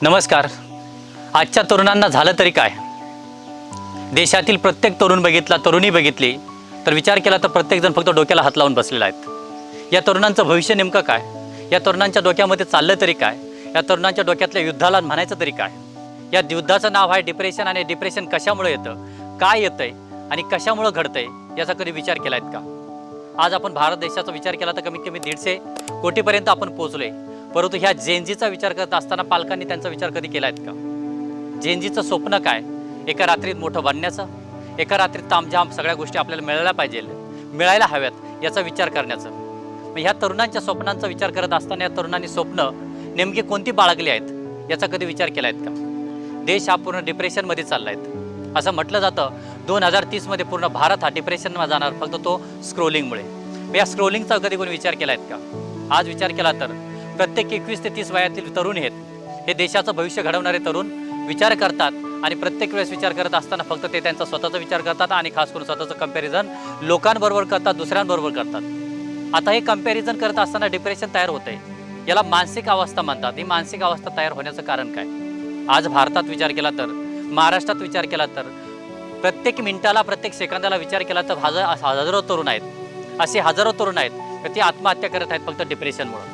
नमस्कार. आजच्या तरुणांना झालं तरी काय? देशातील प्रत्येक तरुण बघितला, तरुणी बघितली तर विचार केला तर प्रत्येकजण फक्त डोक्याला हात लावून बसलेला आहेत. या तरुणांचं भविष्य नेमकं काय? या तरुणांच्या डोक्यामध्ये चाललं तरी काय? या तरुणांच्या डोक्यातल्या युद्धाला म्हणायचं तरी काय? या युद्धाचं नाव आहे डिप्रेशन. आणि डिप्रेशन कशामुळे येतं, काय येतंय आणि कशामुळे घडतंय याचा कधी विचार केलायत का? आज आपण भारत देशाचा विचार केला तर कमीत कमी 150 कोटीपर्यंत आपण पोहोचलोय. परंतु ह्या जेनजीचा विचार करत असताना पालकांनी त्यांचा विचार कधी केला आहेत का? जेनजीचं स्वप्न काय? एका रात्रीत मोठं बनण्याचं, एका रात्रीत तामझाम सगळ्या गोष्टी आपल्याला मिळायला पाहिजे, मिळायला हव्यात याचा विचार करण्याचं. मग ह्या तरुणांच्या स्वप्नांचा विचार करत असताना या तरुणांनी स्वप्न नेमकी कोणती बाळगली आहेत याचा कधी विचार केला आहेत का? देश हा पूर्ण डिप्रेशनमध्ये चालला आहे. असं म्हटलं जातं 2030मध्ये पूर्ण भारत हा डिप्रेशनमध्ये जाणार, फक्त तो स्क्रोलिंगमुळे. या स्क्रोलिंगचा कधी कोणी विचार केला आहेत का? आज विचार केला तर प्रत्येक 21 ते 30 वयातील तरुण आहेत, हे देशाचं भविष्य घडवणारे तरुण विचार करतात. आणि प्रत्येक वेळेस विचार करत असताना फक्त ते त्यांचा स्वतःचा विचार करतात आणि खास करून स्वतःचं कंपॅरिझन लोकांबरोबर करतात, दुसऱ्यांबरोबर करतात. आता हे कंपॅरिझन करत असताना डिप्रेशन तयार होतंय. याला मानसिक अवस्था म्हणतात. ही मानसिक अवस्था तयार होण्याचं कारण काय? आज भारतात विचार केला तर, महाराष्ट्रात विचार केला तर, प्रत्येक मिनिटाला, प्रत्येक सेकंदाला विचार केला तर हजारो तरुण आहेत, असे हजारो तरुण आहेत तर ते आत्महत्या करत आहेत फक्त डिप्रेशनमुळे.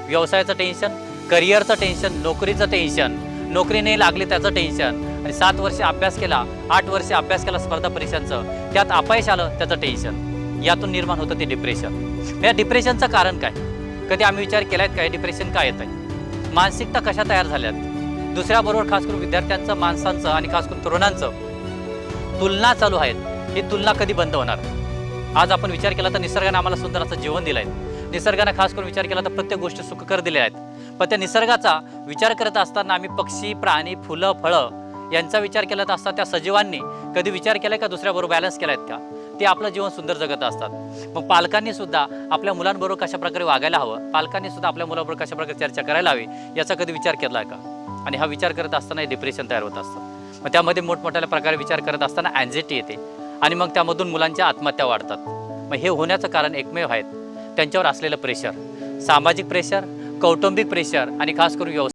व्यवसायाचं टेन्शन, करिअरचं टेन्शन, नोकरीचं टेन्शन, नोकरी नाही लागली त्याचं टेन्शन, आणि 7 वर्ष अभ्यास केला, 8 वर्ष अभ्यास केला स्पर्धा परीक्षांचं, त्यात अपयश आलं त्याचं टेन्शन. यातून निर्माण होतं ते डिप्रेशन. या डिप्रेशनचं कारण काय? कधी आम्ही विचार केलाय काय डिप्रेशन काय येतंय? मानसिकता कशा तयार झाल्यात? दुसऱ्याबरोबर खास करून विद्यार्थ्यांचं, माणसांचं आणि खास करून तरुणांचं तुलना चालू आहेत. ही तुलना कधी बंद होणार? आज आपण विचार केला तर निसर्गाने आम्हाला सुंदर असं जीवन दिलं आहे. निसर्गाने खास करून विचार केला तर प्रत्येक गोष्टी सुखकर दिल्या आहेत. पण त्या निसर्गाचा विचार करत असताना आम्ही पक्षी, प्राणी, फुलं, फळं यांचा विचार केला असता त्या सजीवांनी कधी विचार केलाय का? दुसऱ्याबरोबर बॅलन्स केलायत का? ते आपलं जीवन सुंदर जगत असतात. मग पालकांनी सुद्धा आपल्या मुलांबरोबर कशा प्रकारे वागायला हवं, पालकांनी सुद्धा आपल्या मुलाबरोबर कशा प्रकारे चर्चा करायला हवी याचा कधी विचार केला आहे का? आणि हा विचार करत असताना डिप्रेशन तयार होत असतं. मग त्यामध्ये मोठमोठ्या प्रकारे विचार करत असताना अँझायटी येते आणि मग त्यामधून मुलांच्या आत्महत्या वाढतात. मग हे होण्याचं कारण एकमेव आहेत त्यांच्यावर असलेलं प्रेशर, सामाजिक प्रेशर, कौटुंबिक प्रेशर आणि खास करून व्यवसाय.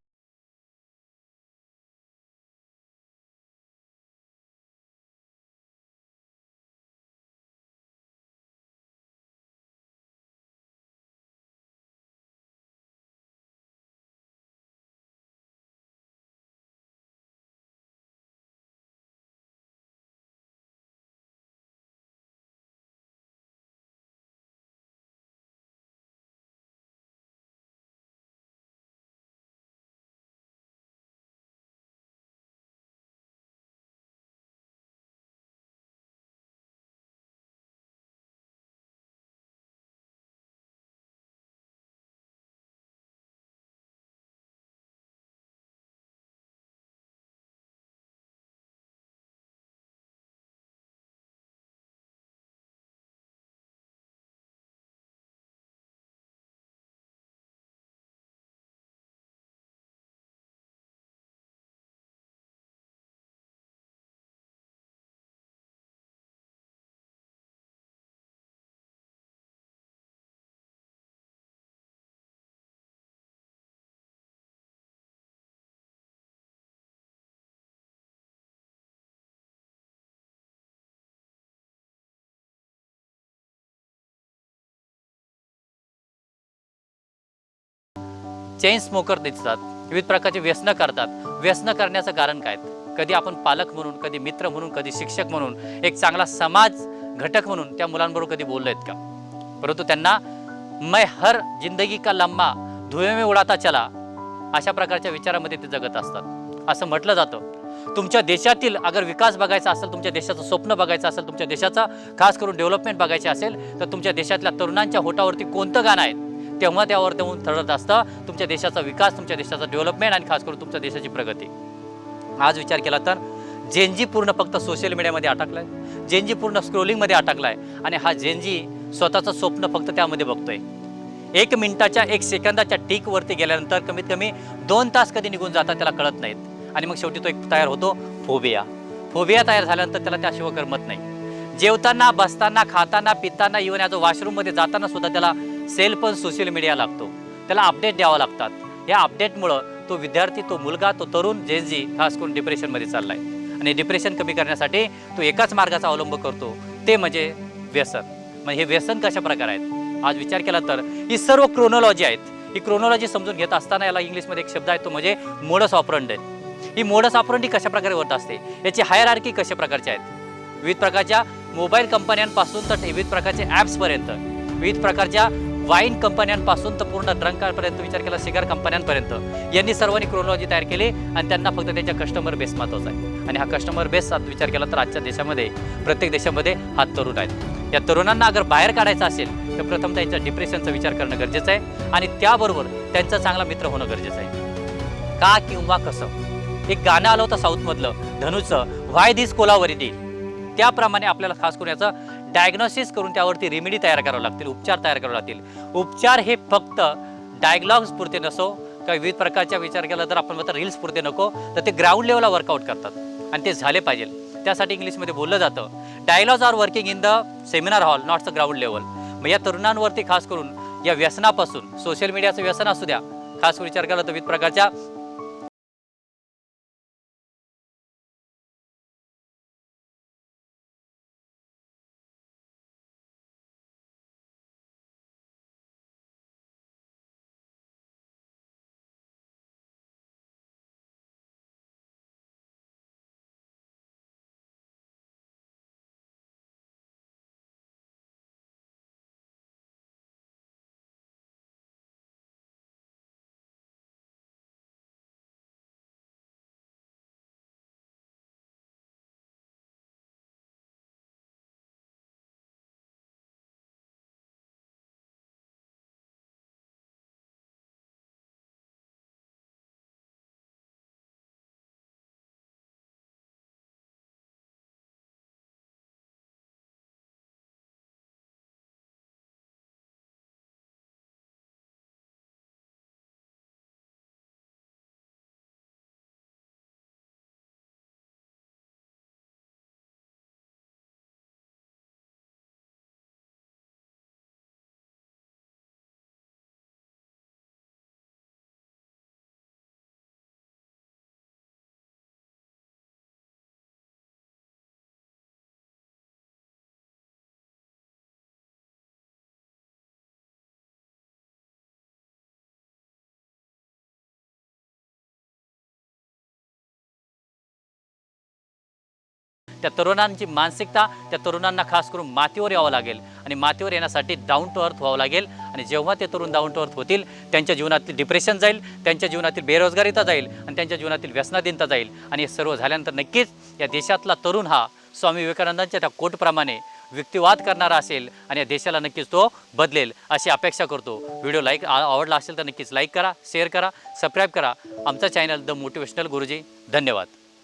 चेन स्मोकर दिसतात, विविध प्रकारचे व्यसनं करतात. व्यसनं करण्याचं कारण काय? कधी आपण पालक म्हणून, कधी मित्र म्हणून, कधी शिक्षक म्हणून, एक चांगला समाज घटक म्हणून त्या मुलांबरोबर कधी बोललो आहेत का? परंतु त्यांना मैं हर जिंदगी का लम्हा धुएं में उडाता चला अशा प्रकारच्या विचारामध्ये ते जगत असतात. असं म्हटलं जातं तुमच्या देशातील अगर विकास बघायचा असेल, तुमच्या देशाचं स्वप्न बघायचं असेल, तुमच्या देशाचा खास करून डेव्हलपमेंट बघायची असेल तर तुमच्या देशातल्या तरुणांच्या होटावरती कोणतं गाणं आहे तेव्हा त्यावर देऊन ठरत असतं तुमच्या देशाचा विकास, तुमच्या देशाचा डेव्हलपमेंट आणि खास करून तुमच्या देशाची प्रगती. आज विचार केला तर जेनजी पूर्ण फक्त सोशल मीडियामध्ये अटकलाय, जेनजी पूर्ण स्क्रोलिंगमध्ये अटकलाय आणि हा जेनजी स्वतःचं स्वप्न फक्त त्यामध्ये बघतोय. 1 मिनिटाच्या 1 सेकंदाच्या टिकवरती गेल्यानंतर कमीत कमी 2 तास कधी निघून जातात त्याला कळत नाहीत. आणि मग शेवटी तो एक तयार होतो फोबिया. फोबिया तयार झाल्यानंतर त्याला त्याशिवाय करमत नाही. जेवताना, बसताना, खाताना, पिताना, इव्हन ॲज अ वॉशरूममध्ये जाताना सुद्धा त्याला सेल पण सोशल मीडिया लागतो, त्याला अपडेट द्यावं लागतात. या अपडेटमुळं तो विद्यार्थी, तो मुलगा, तो तरुण जेनजी खास करून डिप्रेशनमध्ये चालला आहे आणि डिप्रेशन कमी करण्यासाठी तो एकाच मार्गाचा अवलंब करतो, ते म्हणजे व्यसन. मग हे व्यसन कशा प्रकार आहेत आज विचार केला तर ही सर्व क्रोनॉलॉजी आहेत. ही क्रोनॉलॉजी समजून घेत असताना याला इंग्लिशमध्ये एक शब्द आहे, तो म्हणजे मोडस ऑपरंडी. ही मोडस ऑपरंडी कशा प्रकारे होत असते, याची हायरार्की कशा प्रकारची आहेत. विविध प्रकारच्या मोबाईल कंपन्यांपासून तर विविध प्रकारचे ॲप्सपर्यंत, विविध प्रकारच्या वाईन कंपन्यांपासून तर पूर्ण ड्रंकांपर्यंत, विचार केला सिगार कंपन्यांपर्यंत, यांनी सर्वांनी क्रोनॉलॉजी तयार केली आणि त्यांना फक्त त्यांच्या कस्टमर बेस महत्त्वाचा आहे. आणि हा कस्टमर बेस विचार केला तर आजच्या देशामध्ये प्रत्येक देशामध्ये हा तरुण आहेत. या तरुणांना अगर बाहेर काढायचं असेल तर प्रथम त्यांच्या डिप्रेशनचा विचार करणं गरजेचं आहे आणि त्याबरोबर त्यांचा चांगला मित्र होणं गरजेचं आहे. का किंवा कसं, एक गाणं आलं होतं साऊथमधलं धनुचं, व्हाय दिस कोलावरी. त्याप्रमाणे आपल्याला खास करून याचं डायग्नोसिस करून त्यावरती रेमेडी तयार करावं लागतील, उपचार तयार करावे लागतील. उपचार हे फक्त डायग्नॉग्स पुरते नसो, काही विविध प्रकारच्या विचार केला तर आपण म्हणतो रील्स पुरते नको, तर ते ग्राउंड लेवलला वर्कआउट करतात आणि ते झाले पाहिजे. त्यासाठी इंग्लिशमध्ये बोललं जातं, dialogues are working in the seminar hall not the ground level. मग या तरुणांवरती खास करून या व्यसनापासून, सोशल मीडियाचं व्यसन असू द्या, खास करून विचार केला तर विविध प्रकारच्या त्या तरुणांची मानसिकता, त्या तरुणांना खास करून मातीवर यावं लागेल आणि मातीवर येण्यासाठी डाऊन टू अर्थ व्हावं लागेल. आणि जेव्हा ते तरुण डाऊन टू अर्थ होतील, त्यांच्या जीवनातील डिप्रेशन जाईल, त्यांच्या जीवनातील बेरोजगारीता जाईल आणि त्यांच्या जीवनातील व्यसनाधीनता जाईल. आणि हे सर्व झाल्यानंतर नक्कीच या देशातला तरुण हा स्वामी विवेकानंदांच्या त्या कोटप्रमाणे व्यक्तिवाद करणारा असेल आणि या देशाला नक्कीच तो बदलेल अशी अपेक्षा करतो. व्हिडिओ आवडला असेल तर नक्कीच लाईक करा, शेअर करा, सबस्क्राईब करा आमचा चॅनल द मोटिवेशनल गुरुजी. धन्यवाद.